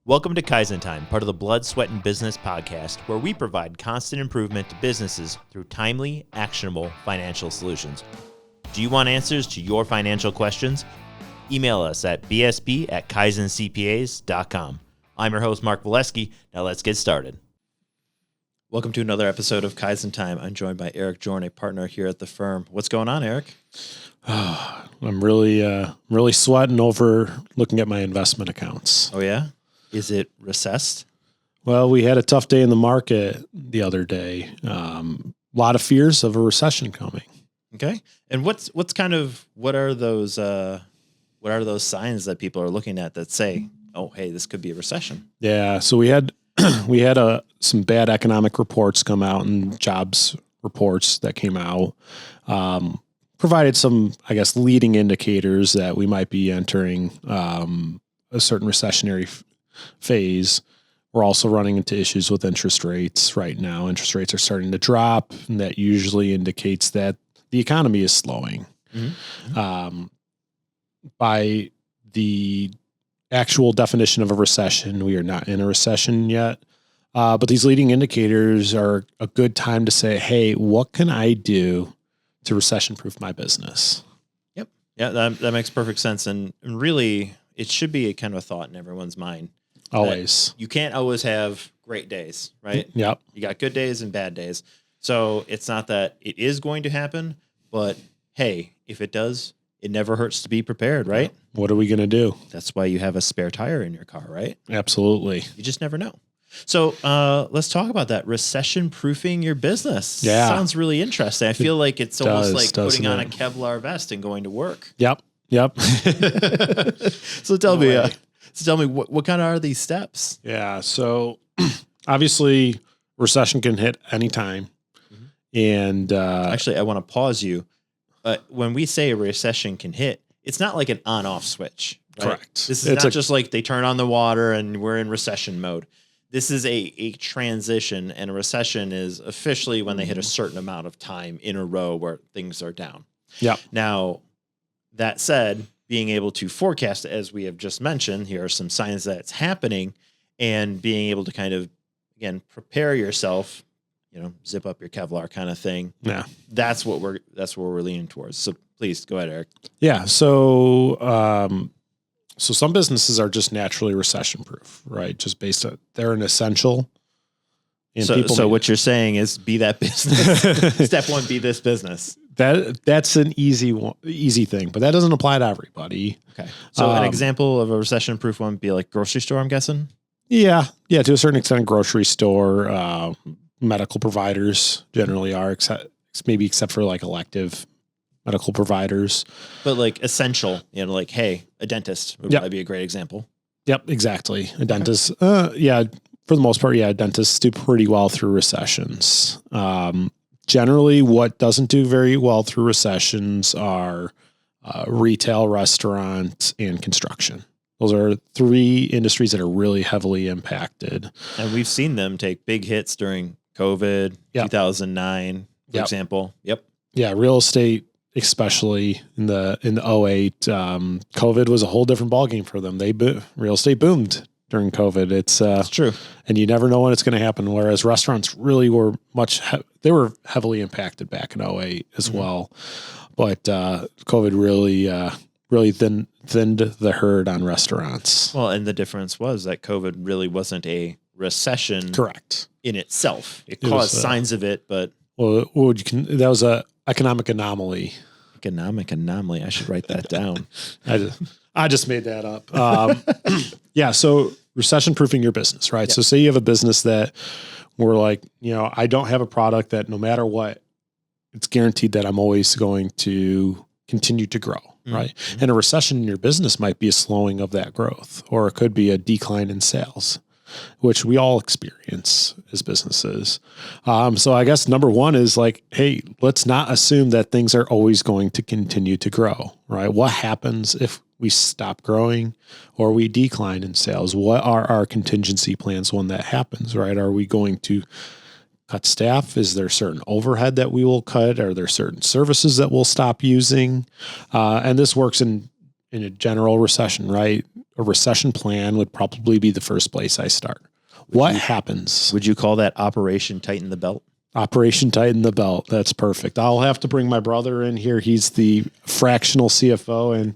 Welcome to Kaizen Time, part of the Blood, Sweat, and Business podcast, where we provide constant improvement to businesses through timely, actionable financial solutions. Do you want answers to your financial questions? Email us at bsp@kaizencpas.com. I'm your host, Mark Valesky. Now let's get started. Welcome to another episode of Kaizen Time. I'm joined by Eric Jorn, a partner here at the firm. What's going on, Eric? I'm really sweating over looking at my investment accounts. Oh, yeah? Is it recessed? Well, we had a tough day in the market the other day. A lot of fears of a recession coming. Okay. And what are those signs that people are looking at that say, oh, hey, this could be a recession? Yeah. So we had some bad economic reports come out and jobs reports that came out. Provided some, I guess, leading indicators that we might be entering a certain recessionary phase. We're also running into issues with interest rates right now. Interest rates are starting to drop, and that usually indicates that the economy is slowing. Mm-hmm. By the actual definition of a recession, we are not in a recession yet. But these leading indicators are a good time to say, hey, what can I do to recession-proof my business? Yep. Yeah, that makes perfect sense. And really, it should be a kind of a thought in everyone's mind. Always. You can't always have great days, right? Yep. You got good days and bad days. So it's not that it is going to happen, but hey, if it does, it never hurts to be prepared, right? What are we going to do? That's why you have a spare tire in your car, right? Absolutely. You just never know. So let's talk about that. Recession proofing your business. Yeah. Sounds really interesting. I feel like it's almost like putting on a it? Kevlar vest and going to work. Yep. So tell me what kind of are these steps? Yeah. So obviously recession can hit anytime. Mm-hmm. And actually, I want to pause you. But when we say a recession can hit, it's not like an on-off switch. Right? Correct. This is not just like they turn on the water and we're in recession mode. This is a transition, and a recession is officially when they hit a certain amount of time in a row where things are down. Yeah. Now, that said, being able to forecast, as we have just mentioned, here are some signs that it's happening, and being able to kind of, again, prepare yourself, zip up your Kevlar kind of thing. Yeah. That's what we're leaning towards. So please go ahead, Eric. Yeah. So, so some businesses are just naturally recession proof, right? Just based on they're an essential. And so what you're saying is be that business. Step one, be this business. That's an easy thing, but that doesn't apply to everybody. Okay. So an example of a recession proof one would be like grocery store, I'm guessing. Yeah. To a certain extent, grocery store, medical providers generally are, except for like elective medical providers. But like essential, like, hey, a dentist would probably be a great example. Yep, exactly. A dentist, for the most part, dentists do pretty well through recessions. Generally, what doesn't do very well through recessions are retail, restaurant, and construction. Those are three industries that are really heavily impacted. And we've seen them take big hits during COVID, 2009, for example. Yep. Yeah, real estate, especially in the 08, COVID was a whole different ballgame for them. Real estate boomed during COVID. It's true. And you never know when it's going to happen. Whereas restaurants really were they were heavily impacted back in 08 as well. But COVID really thinned the herd on restaurants. Well, and the difference was that COVID really wasn't a recession. Correct. In itself. It caused signs of it, but. Well, that was a economic anomaly. Economic anomaly. I should write that down. I just made that up. So recession proofing your business, right? Yep. So say you have a business that we're like, I don't have a product that no matter what, it's guaranteed that I'm always going to continue to grow, right? Mm-hmm. And a recession in your business might be a slowing of that growth, or it could be a decline in sales, which we all experience as businesses. So I guess number one is like, hey, let's not assume that things are always going to continue to grow, right? What happens if we stop growing or we decline in sales? What are our contingency plans when that happens, right? Are we going to cut staff? Is there certain overhead that we will cut? Are there certain services that we'll stop using? And this works in in a general recession, right? A recession plan would probably be the first place I start. What happens? Would you call that Operation Tighten the Belt? Operation Tighten the Belt. That's perfect. I'll have to bring my brother in here. He's the fractional CFO,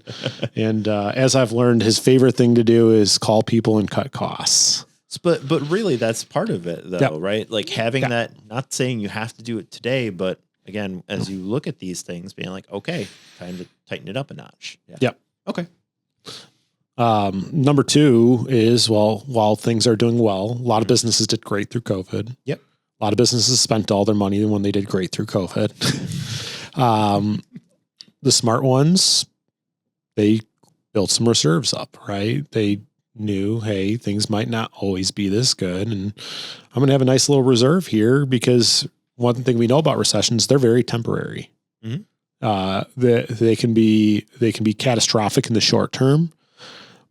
and as I've learned, his favorite thing to do is call people and cut costs. But really, that's part of it, though, Yep. right? Like having Yep. that. Not saying you have to do it today, but again, as you look at these things, being like, okay, time to tighten it up a notch. Yeah. Yep. Okay. Number two is, well, while things are doing well, a lot of businesses did great through COVID. Yep. A lot of businesses spent all their money when they did great through COVID. The smart ones, they built some reserves up, right? They knew, hey, things might not always be this good. And I'm going to have a nice little reserve here because one thing we know about recessions, they're very temporary. Mm-hmm. They can be catastrophic in the short term,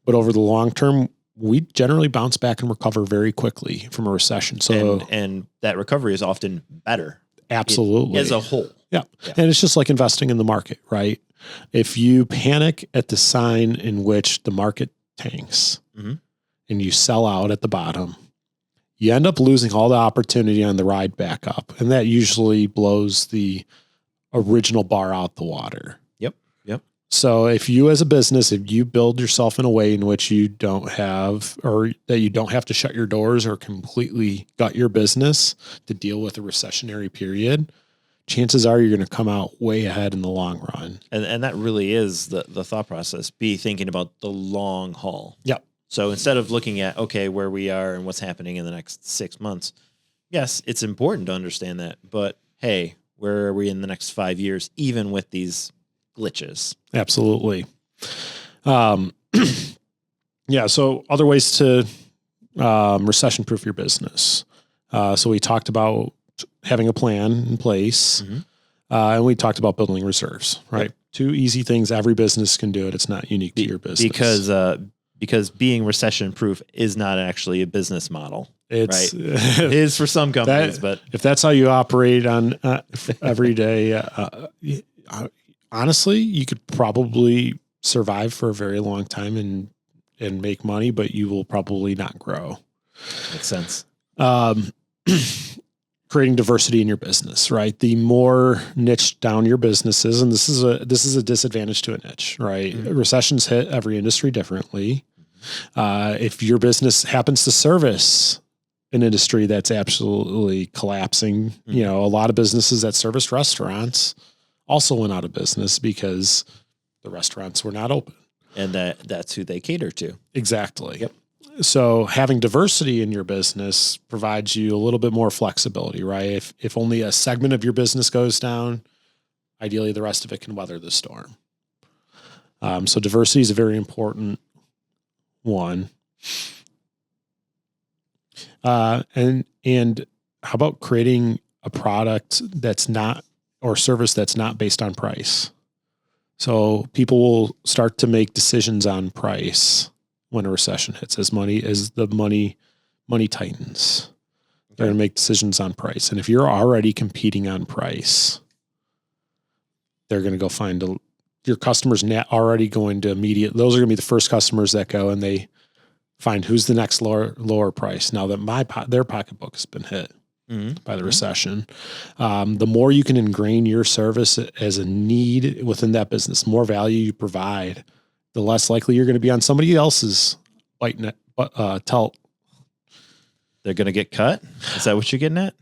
but over the long term, we generally bounce back and recover very quickly from a recession. So, and that recovery is often better. Absolutely. As a whole. Yeah. Yeah. And it's just like investing in the market, right? If you panic at the sign in which the market tanks Mm-hmm. and you sell out at the bottom, you end up losing all the opportunity on the ride back up. And that usually blows the original bar out the water. Yep. So if you as a business, if you build yourself in a way in which you don't have, or that you don't have to shut your doors or completely gut your business to deal with a recessionary period, chances are you're going to come out way ahead in the long run. And that really is the thought process. Be thinking about the long haul. Yep. So instead of looking at, okay, where we are and what's happening in the next 6 months, yes, it's important to understand that. But hey, where are we in the next 5 years, even with these glitches? Absolutely. Yeah. So other ways to recession proof your business. So we talked about having a plan in place, Mm-hmm. and we talked about building reserves, right? Yep. Two easy things. Every business can do it. It's not unique to your business. Because being recession proof is not actually a business model. It's Right. It is for some companies, but if that's how you operate on every day, honestly, you could probably survive for a very long time and make money, but you will probably not grow. makes sense. Creating diversity in your business, right? The more niche down your business is, and this is a disadvantage to a niche, right? Mm-hmm. Recessions hit every industry differently. If your business happens to service an industry that's absolutely collapsing, Mm-hmm. a lot of businesses that service restaurants also went out of business because the restaurants were not open. And that's who they cater to. Exactly. Yep. So having diversity in your business provides you a little bit more flexibility, right? If only a segment of your business goes down, ideally the rest of it can weather the storm. So diversity is a very important one. And how about creating a product that's not, or service that's not based on price? So people will start to make decisions on price when a recession hits, as the money tightens. They're going to make decisions on price. And if you're already competing on price, they're going to go find your customers already going to those are going to be the first customers that go and they find who's the next lower price. Now that their pocketbook has been hit by the recession, the more you can ingrain your service as a need within that business, more value you provide, the less likely you're going to be on somebody else's tell. They're going to get cut. Is that what you're getting at?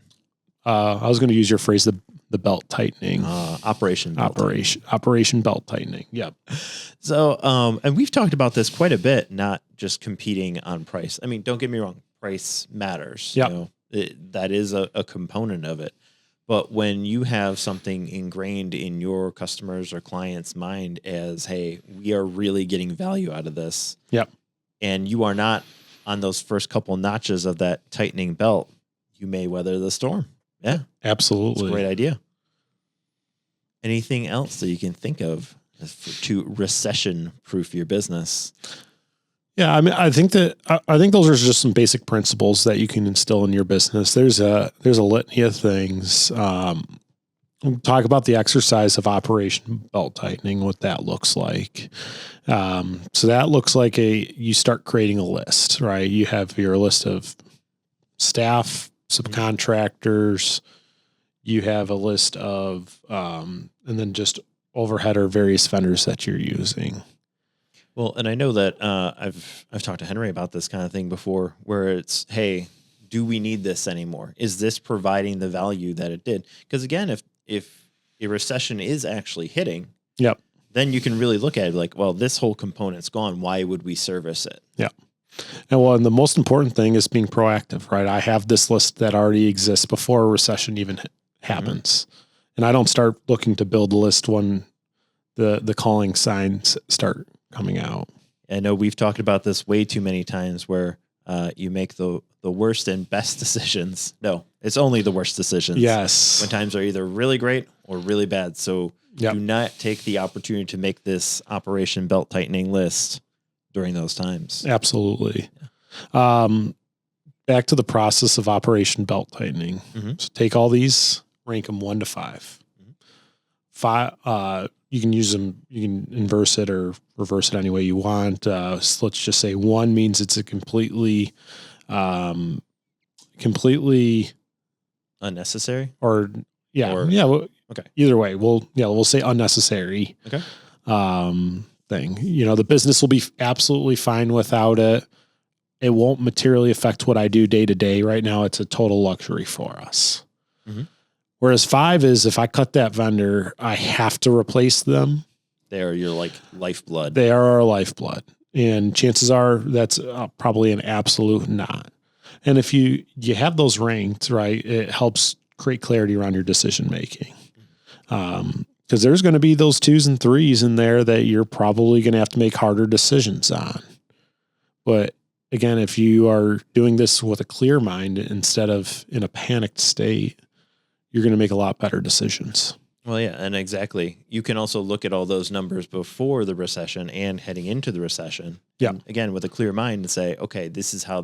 I was going to use your phrase, the belt tightening. Operation Belt tightening. Yep. So, and we've talked about this quite a bit, not just competing on price. I mean, don't get me wrong. Price matters. Yep. That is a component of it. But when you have something ingrained in your customers or client's mind as, hey, we are really getting value out of this. Yep. And you are not on those first couple notches of that tightening belt, you may weather the storm. Yeah. Absolutely. It's a great idea. Anything else that you can think of to recession proof your business? Yeah, I mean, I think those are just some basic principles that you can instill in your business. There's a litany of things. One talk about the exercise of Operation Belt Tightening, what that looks like. So that looks like you start creating a list, right? You have your list of staff, subcontractors, you have a list of, and then just overhead or various vendors that you're using. Well, and I know that I've talked to Henry about this kind of thing before, where it's, hey, do we need this anymore? Is this providing the value that it did? Because again, if a recession is actually hitting, yep, then you can really look at it like, well, this whole component's gone. Why would we service it? Yeah. And the most important thing is being proactive, right? I have this list that already exists before a recession even happens. And I don't start looking to build a list when the calling signs start coming out. I know we've talked about this way too many times where you make the worst and best decisions. No, it's only the worst decisions. Yes. When times are either really great or really bad. So yep. do not take the opportunity to make this Operation Belt Tightening list during those times. Absolutely. Yeah. Back to the process of Operation Belt Tightening. So take all these, rank them 1 to 5. 5, you can use them, you can inverse it or reverse it any way you want. So let's just say 1 means it's a completely unnecessary okay. Either way, we'll say unnecessary. Okay. Thing. The business will be absolutely fine without it. It won't materially affect what I do day to day. Right now, it's a total luxury for us. Whereas 5 is, if I cut that vendor, I have to replace them. They are your lifeblood. They are our lifeblood. And chances are that's probably an absolute not. And if you have those ranked, right, it helps create clarity around your decision making. Because there's going to be those 2s and 3s in there that you're probably going to have to make harder decisions on. But again, if you are doing this with a clear mind instead of in a panicked state, you're going to make a lot better decisions. Well, yeah, and exactly. You can also look at all those numbers before the recession and heading into the recession. Yeah. And again, with a clear mind and say, okay, this is how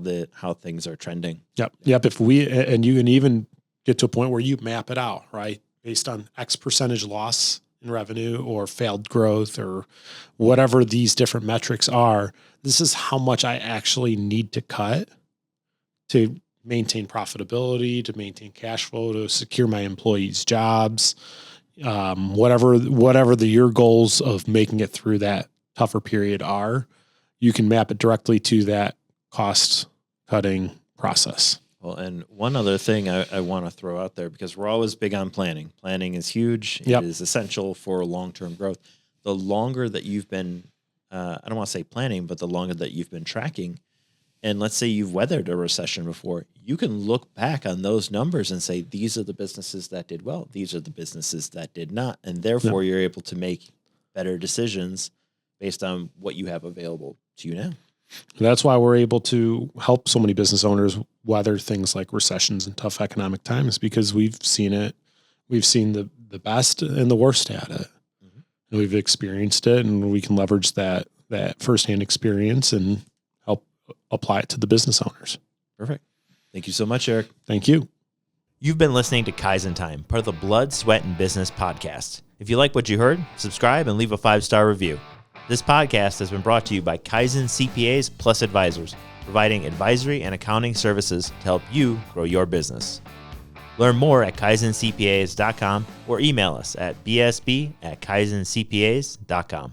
things are trending. Yep. If you can even get to a point where you map it out, right? Based on X percentage loss in revenue or failed growth or whatever these different metrics are, this is how much I actually need to cut to maintain profitability, to maintain cash flow, to secure my employees' jobs, whatever your goals of making it through that tougher period are, you can map it directly to that cost cutting process. Well, and one other thing I want to throw out there, because we're always big on planning. Planning is huge. Yep. It is essential for long-term growth. The longer that you've been, I don't want to say planning, but the longer that you've been tracking, and let's say you've weathered a recession before, you can look back on those numbers and say, these are the businesses that did well. These are the businesses that did not. And therefore, you're able to make better decisions based on what you have available to you now. That's why we're able to help so many business owners weather things like recessions and tough economic times, because we've seen it. We've seen the best and the worst at it. And we've experienced it, and we can leverage that firsthand experience and help apply it to the business owners. Perfect. Thank you so much, Eric. Thank you. You've been listening to Kaizen Time, part of the Blood, Sweat, and Business podcast. If you like what you heard, subscribe and leave a 5-star review. This podcast has been brought to you by Kaizen CPAs Plus Advisors, providing advisory and accounting services to help you grow your business. Learn more at kaizencpas.com or email us at bsb@kaizencpas.com.